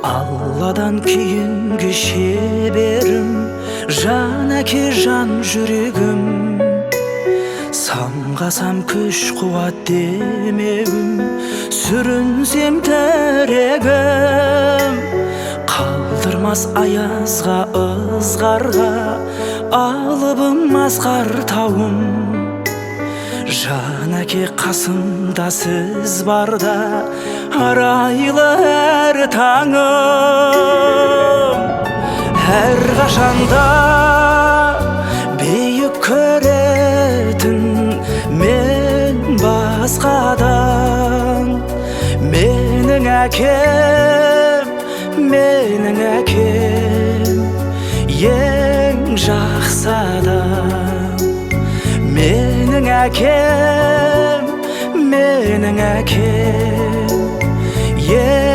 Алладан кейінгі шеберім, жан әке жан жүрегім. Самғасам күш қуат демеуім, сүрінсем тірегім. Қалдырмас аязға ызғарға, алыбым асқар тауым. Жан әке қасымда сіз барда, арайлы әр таңым. Әр қашанда биік көретін мен басқадан. Менің әкем, ең жақсы адам. Менің әкем, ең